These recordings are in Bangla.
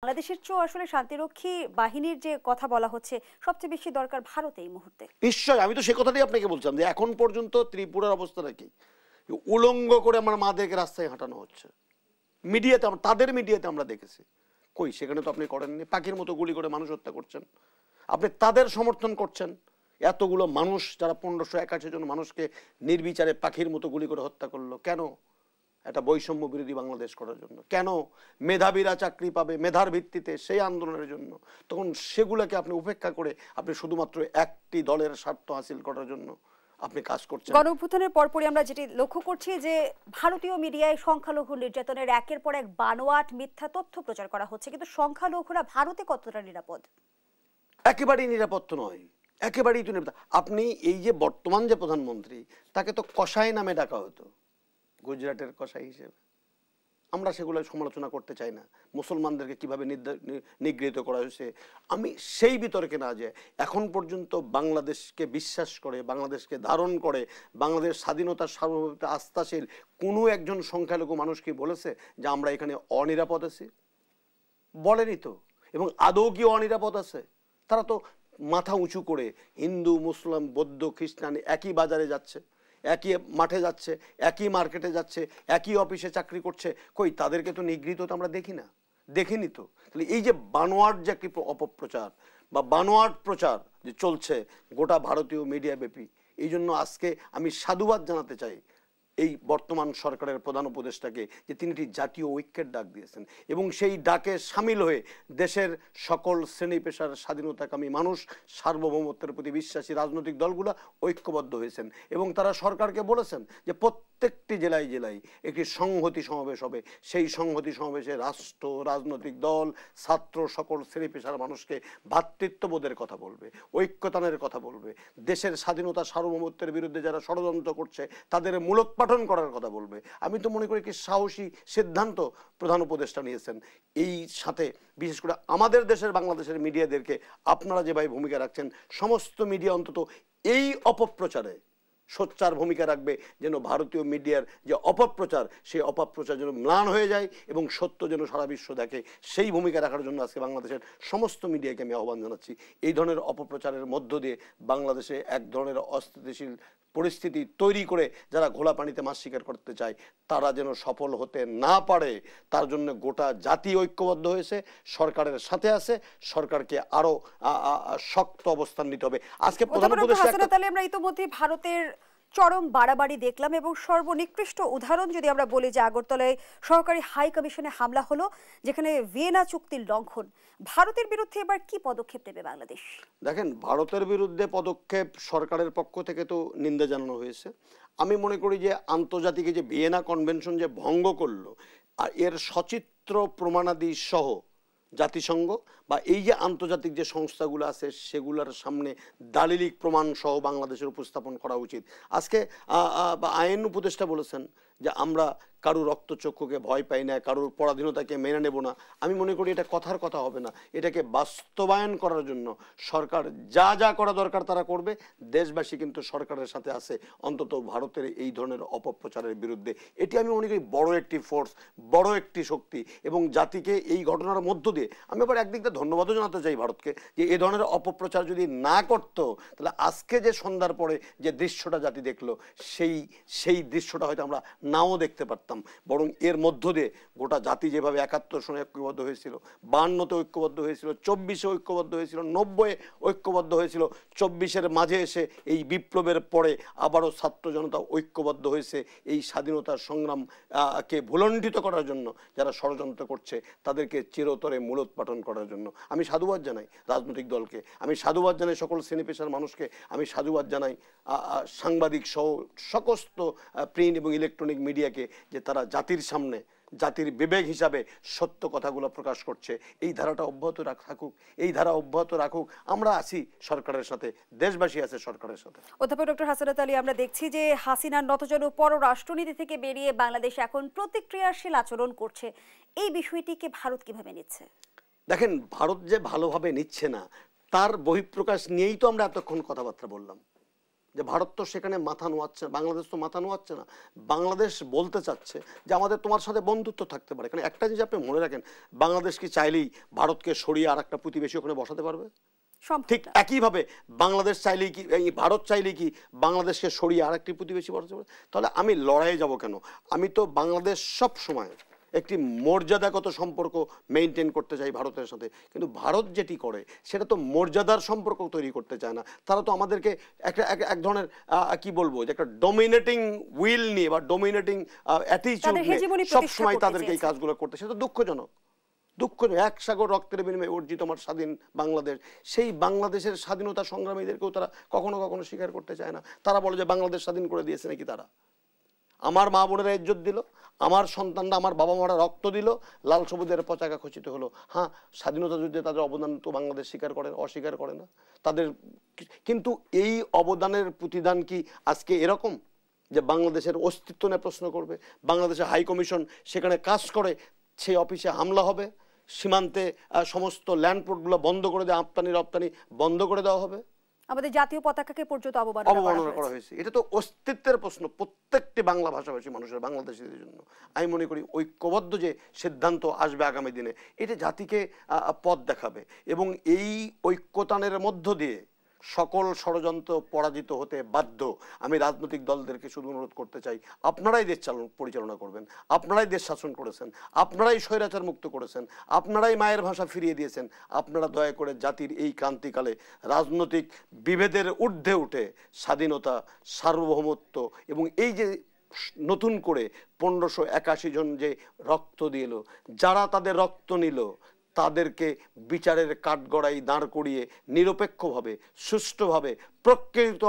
বাংলাদেশের চেয়েও আসলে শান্তিরক্ষী বাহিনীর যে কথা বলা হচ্ছে সবচেয়ে বেশি দরকার ভারতে এই মুহূর্তে। নিশ্চয়, আমি তো সে কথাটাই আপনাকে বলছিলাম যে এখন পর্যন্ত ত্রিপুরার অবস্থাটা কি, উলঙ্গ করে আমার মাদেরকে রাস্তায় হাঁটানো হচ্ছে। মিডিয়াতে তাদের মিডিয়াতে আমরা দেখেছি, কই সেখানে তো আপনি করেননি। পাখির মতো গুলি করে মানুষ হত্যা করছেন, আপনি তাদের সমর্থন করছেন। এতগুলো মানুষ যারা 1581 জন মানুষকে নির্বিচারে পাখির মতো গুলি করে হত্যা করলো কেন? একটা বৈষম্য বিরোধী বাংলাদেশ করার জন্য। কেন? মেধাবীরা চাকরি পাবে মেধার ভিত্তিতে, সেই আন্দোলনের জন্য। তখন সেগুলোকে আপনি উপেক্ষা করে আপনি শুধুমাত্র একটি দলের স্বার্থ হাসিল করার জন্য আপনি কাজ করছেন। গণঅভ্যুত্থানের পরপরই আমরা যেটি লক্ষ্য করছি যে ভারতীয় মিডিয়ায় সংখ্যালঘু নির্যাতনের একের পর এক বানোয়াট মিথ্যা তথ্য প্রচার করা হচ্ছে, কিন্তু সংখ্যালঘুরা ভারতে কতটা নিরাপদ? একেবারেই নিরাপদ নয়, একেবারেই তো নিরাপদ। আপনি এই যে বর্তমান যে প্রধানমন্ত্রী, তাকে তো কসাই নামে ডাকা হতো, গুজরাটের কসাই হিসেবে। আমরা সেগুলো সমালোচনা করতে চাই না, মুসলমানদেরকে কিভাবে নিগৃহীত করা হয়েছে আমি সেই বিতর্কে না যে এখন পর্যন্ত বাংলাদেশকে বিশ্বাস করে, বাংলাদেশকে ধারণ করে, বাংলাদেশ স্বাধীনতার সার্বভৌমত্বে আস্থাশীল কোনো একজন সংখ্যালঘু মানুষ কি বলেছে যে আমরা এখানে অনিরাপদ আছি? বলেনি তো। এবং আদৌ কি অনিরাপদ আছে? তারা তো মাথা উঁচু করে হিন্দু, মুসলিম, বৌদ্ধ, খ্রিস্টান একই বাজারে যাচ্ছে, একই মাঠে যাচ্ছে, একই মার্কেটে যাচ্ছে, একই অফিসে চাকরি করছে। কই তাদেরকে তো নিগৃহীত তো আমরা দেখি না, দেখিনি তো। তাহলে এই যে বানোয়াট যে একটি অপপ্রচার বা বানোয়াট প্রচার যে চলছে গোটা ভারতীয় মিডিয়া ব্যাপী, এই জন্য আজকে আমি সাধুবাদ জানাতে চাই এই বর্তমান সরকারের প্রধান উপদেষ্টাকে যে তিনি একটি জাতীয় ঐক্যের ডাক দিয়েছেন এবং সেই ডাকে সামিল হয়ে দেশের সকল শ্রেণী পেশার স্বাধীনতাকামী মানুষ, সার্বভৌমত্বের প্রতি বিশ্বাসী রাজনৈতিক দলগুলো ঐক্যবদ্ধ হয়েছেন এবং তারা সরকারকে বলেছেন যে প্রত্যেকটি জেলায় জেলায় একটি সংহতি সমাবেশ হবে। সেই সংহতি সমাবেশে রাষ্ট্র, রাজনৈতিক দল, ছাত্র, সকল শ্রেণী পেশার মানুষকে ভ্রাতৃত্ববোধের কথা বলবে, ঐক্যতানের কথা বলবে, দেশের স্বাধীনতা সার্বভৌমত্বের বিরুদ্ধে যারা ষড়যন্ত্র করছে তাদের মূলোৎপাটন করার কথা বলবে। আমি তো মনে করি কি সাহসী সিদ্ধান্ত প্রধান উপদেষ্টা নিয়েছেন। এই সাথে বিশেষ করে আমাদের দেশের বাংলাদেশের মিডিয়াদেরকে আপনারা যেভাবে ভূমিকা রাখছেন, সমস্ত মিডিয়া অন্তত এই অপপ্রচারে সোচ্চার ভূমিকা রাখবে যেন ভারতীয় মিডিয়ার যে অপপ্রচার, সেই অপপ্রচার যেন ম্লান হয়ে যায় এবং সত্য যেন সারা বিশ্ব দেখে। সেই ভূমিকা রাখার জন্য আজকে বাংলাদেশের সমস্ত মিডিয়াকে আমি আহ্বান জানাচ্ছি। এই ধরনের অপপ্রচারের মধ্য দিয়ে বাংলাদেশে এক ধরনের অস্থিতিশীল পরিস্থিতি তৈরি করে যারা ঘোলা পানিতে মাছ শিকার করতে চায় তারা যেন সফল হতে না পারে, তার জন্য গোটা জাতি ঐক্যবদ্ধ হয়েছে, সরকারের সাথে আছে। সরকারকে আরো শক্ত অবস্থান নিতে হবে। আজকে প্রধান উপদেষ্টা আমরা ইতিমধ্যে ভারতের চরম বাড়াবাড়ি দেখলাম এবং সর্বনিকৃষ্ট উদাহরণ যদি আমরা বলি যে আগরতলায় সহকারী হাই কমিশনে হামলা হলো, যেখানে ভিয়েনা চুক্তির লঙ্ঘন। ভারতের বিরুদ্ধে এবার কি পদক্ষেপ নেবে বাংলাদেশ? দেখেন, ভারতের বিরুদ্ধে পদক্ষেপ সরকারের পক্ষ থেকে তো নিন্দা জানানো হয়েছে। আমি মনে করি যে আন্তর্জাতিক যে ভিয়েনা কনভেনশন যে ভঙ্গ করলো, আর এর সচিত্র প্রমাণাদি সহ জাতিসংঘ বা এই যে আন্তর্জাতিক যে সংস্থাগুলো আছে সেগুলোর সামনে দালিলিক প্রমাণ সহ বাংলাদেশের উপস্থাপন করা উচিত। আজকে আইন উপদেষ্টা বলেছেন যে আমরা কারুর রক্তচক্ষুকে ভয় পাই না, কারুর পরাধীনতাকে মেনে নেব না। আমি মনে করি এটা কথার কথা হবে না, এটাকে বাস্তবায়ন করার জন্য সরকার যা যা করা দরকার তারা করবে। দেশবাসী কিন্তু সরকারের সাথে আছে, অন্তত ভারতের এই ধরনের অপপ্রচারের বিরুদ্ধে। এটি আমি মনে করি বড় একটি ফোর্স, বড় একটি শক্তি এবং জাতিকে এই ঘটনার মধ্য দিয়ে আমি আবার একদিক দিয়ে ধন্যবাদও জানাতে চাই ভারতকে যে এই ধরনের অপপ্রচার যদি না করতো তাহলে আজকে যে সন্ধ্যার পরে যে দৃশ্যটা জাতি দেখলো সেই দৃশ্যটা হয়তো আমরা নাও দেখতে পারতাম। বরং এর মধ্য দিয়ে গোটা জাতি যেভাবে 71 সনে ঐক্যবদ্ধ হয়েছিল, 52-তে ঐক্যবদ্ধ হয়েছিল, 24-এ ঐক্যবদ্ধ হয়েছিল, 90-এ ঐক্যবদ্ধ হয়েছিল, 24-এর মাঝে এসে এই বিপ্লবের পরে আবারও ছাত্র জনতা ঐক্যবদ্ধ হয়েছে এই স্বাধীনতার সংগ্রাম কে ভুলণ্ঠিত করার জন্য। যারা ষড়যন্ত্র করছে তাদেরকে চিরতরে মূলোৎপাটন করার জন্য আমি সাধুবাদ জানাই রাজনৈতিক দলকে, আমি সাধুবাদ জানাই সকল শ্রেণী পেশার মানুষকে, আমি সাধুবাদ জানাই সাংবাদিক সহ সমস্ত প্রিন্ট এবং ইলেকট্রনিক মিডিয়াকে যে তারা জাতির সামনে জাতির বিবেক হিসাবে সত্য কথাগুলো প্রকাশ করছে। এই ধারাটা অব্যাহত থাকুক, এই ধারা অব্যাহত রাখুক। আমরা আছি সরকারের সাথে, দেশবাসী আছে সরকারের সাথে। অধ্যাপক ডক্টর হাসনাত আলী, আমরা দেখছি যে হাসিনার নতজন পররাষ্ট্রনীতি থেকে বেরিয়ে বাংলাদেশ এখন প্রতিক্রিয়াশীল আচরণ করছে। এই বিষয়টিকে ভারত কিভাবে নিচ্ছে? দেখেন, ভারত যে ভালোভাবে নিচ্ছে না তার বহিঃপ্রকাশ নিয়েই তো আমরা এতক্ষণ কথাবার্তা বললাম। যে ভারত তো সেখানে মাথা নোয়াচ্ছে না, বাংলাদেশ তো মাথা নোয়াচ্ছে না। বাংলাদেশ বলতে চাচ্ছে যে আমাদের তোমার সাথে বন্ধুত্ব থাকতে পারে। কারণ একটা জিনিস আপনি মনে রাখেন, বাংলাদেশ কি চাইলেই ভারতকে সরিয়ে আর একটা প্রতিবেশী ওখানে বসাতে পারবে? ঠিক একইভাবে বাংলাদেশ চাইলেই কি, এই ভারত চাইলেই কি বাংলাদেশকে সরিয়ে আর একটি প্রতিবেশী বসাতে পারবে? তাহলে আমি লড়াইয়ে যাব কেন? আমি তো বাংলাদেশ সব সময় একটি মর্যাদাগত সম্পর্ক মেনটেন করতে চাই ভারতের সাথে, কিন্তু ভারত যেটি করে সেটা তো মর্যাদার সম্পর্ক তৈরি করতে চায় না। তারা তো আমাদেরকে এক ধরনের কি বলবো, যে একটা ডমিনেটিং উইল নিয়ে বা ডমিনেটিং অ্যাটিটিউড নিয়ে সবসময় তাদেরকে এই কাজগুলো করতে, সেটা তো দুঃখজনক। এক সাগর রক্তের বিনিময়ে অর্জিত আমার স্বাধীন বাংলাদেশ, সেই বাংলাদেশের স্বাধীনতা সংগ্রামীদেরকেও তারা কখনো কখনো স্বীকার করতে চায় না। তারা বলে যে বাংলাদেশ স্বাধীন করে দিয়েছে নাকি তারা। আমার মা বোনেরা ইজ্জত দিল, আমার সন্তানরা, আমার বাবা মারা রক্ত দিল, লাল সবুজের পতাকা খচিত হলো। হ্যাঁ, স্বাধীনতা যুদ্ধে তাদের অবদান তো বাংলাদেশ স্বীকার করে, অস্বীকার করে না তাদের। কিন্তু এই অবদানের প্রতিদান কি আজকে এরকম যে বাংলাদেশের অস্তিত্ব নিয়ে প্রশ্ন করবে? বাংলাদেশের হাই কমিশন সেখানে কাজ করে, সেই অফিসে হামলা হবে, সীমান্তে সমস্ত ল্যান্ডপোর্টগুলো বন্ধ করে দেওয়া, আমদানি রপ্তানি বন্ধ করে দেওয়া হবে, আমাদের জাতীয় পতাকাকে পর্যন্ত অবমাননা করা হয়েছে। এটা তো অস্তিত্বের প্রশ্ন প্রত্যেকটি বাংলা ভাষাভাষী মানুষের, বাংলাদেশিদের জন্য। আমি মনে করি ঐক্যবদ্ধ যে সিদ্ধান্ত আসবে আগামী দিনে, এটা জাতিকে পথ দেখাবে, এবং এই ঐক্যতানের মধ্য দিয়ে সকল ষড়যন্ত্র পরাজিত হতে বাধ্য। আমি রাজনৈতিক দলদেরকে শুধু অনুরোধ করতে চাই, আপনারাই দেশ পরিচালনা করবেন, আপনারাই দেশ শাসন করেছেন, আপনারাই স্বৈরাচার মুক্ত করেছেন, আপনারাই মায়ের ভাষা ফিরিয়ে দিয়েছেন। আপনারা দয়া করে জাতির এই ক্রান্তিকালে রাজনৈতিক বিভেদের ঊর্ধ্বে উঠে স্বাধীনতা, সার্বভৌমত্ব এবং এই যে নতুন করে 1581 জন যে রক্ত দিল, যারা তাদের রক্ত নিল, তাদেরকে বিচারের কাঠগড়ায় দাঁড় করিয়ে নিরপেক্ষভাবে, সুষ্ঠুভাবে প্রকৃত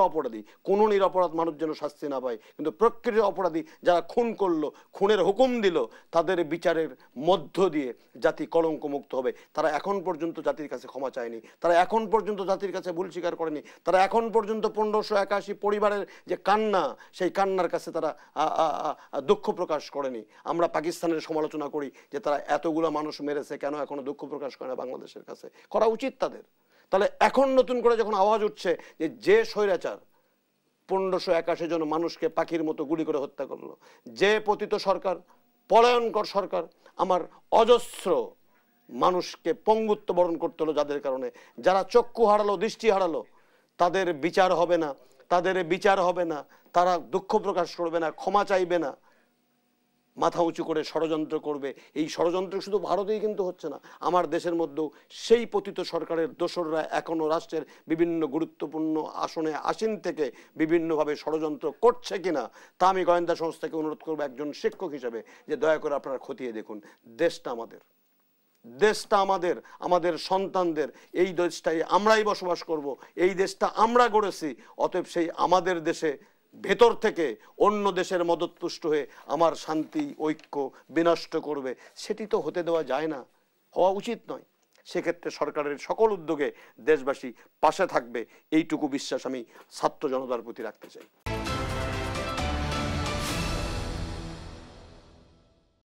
অপরাধী, কোনো নিরপরাধ মানুষ যেন শাস্তি না পায়, কিন্তু প্রকৃত অপরাধী যারা খুন করলো, খুনের হুকুম দিল, তাদের বিচারের মধ্য দিয়ে জাতি কলঙ্ক মুক্ত হবে। তারা এখন পর্যন্ত জাতির কাছে ক্ষমা চায়নি, তারা এখন পর্যন্ত জাতির কাছে ভুল স্বীকার করেনি, তারা এখন পর্যন্ত 1581 পরিবারের যে কান্না, সেই কান্নার কাছে তারা দুঃখ প্রকাশ করেনি। আমরা পাকিস্তানের সমালোচনা করি যে তারা এতগুলো মানুষ মেরেছে, কেন এখনো দুঃখ প্রকাশ করে না বাংলাদেশের কাছে? করা উচিত তাদের। তাহলে এখন নতুন করে যখন আওয়াজ উঠছে যে স্বৈরাচার 1581 জন মানুষকে পাখির মতো গুলি করে হত্যা করলো, যে পতিত সরকার, পলায়নকর সরকার আমার অজস্র মানুষকে পঙ্গুত্ব বরণ করতে হলো, যাদের কারণে, যারা চক্ষু হারালো, দৃষ্টি হারালো, তাদের বিচার হবে না, তাদের বিচার হবে না, তারা দুঃখ প্রকাশ করবে না, ক্ষমা চাইবে না, মাথা উঁচু করে ষড়যন্ত্র করবে। এই ষড়যন্ত্র শুধু ভারতেই কিন্তু হচ্ছে না, আমার দেশের মধ্যেও সেই পতিত সরকারের দোসররা এখনো রাষ্ট্রের বিভিন্ন গুরুত্বপূর্ণ আসনে আসীন থেকে বিভিন্নভাবে ষড়যন্ত্র করছে কিনা তা আমি গোয়েন্দা সংস্থাকে অনুরোধ করবো একজন শিক্ষক হিসেবে, যে দয়া করে আপনারা খতিয়ে দেখুন। দেশটা আমাদের, দেশটা আমাদের, আমাদের সন্তানদের, এই দেশটাই আমরাই বসবাস করব, এই দেশটা আমরা গড়েছি। অতএব সেই আমাদের দেশে ভেতর থেকে অন্য দেশের মদতপুষ্ট হয়ে আমার শান্তি, ঐক্য বিনষ্ট করবে, সেটি তো হতে দেওয়া যায় না, হওয়া উচিত নয়। সেক্ষেত্রে সরকারের সকল উদ্যোগে দেশবাসী পাশে থাকবে, এইটুকু বিশ্বাস আমি ছাত্র জনতার প্রতি রাখতে চাই।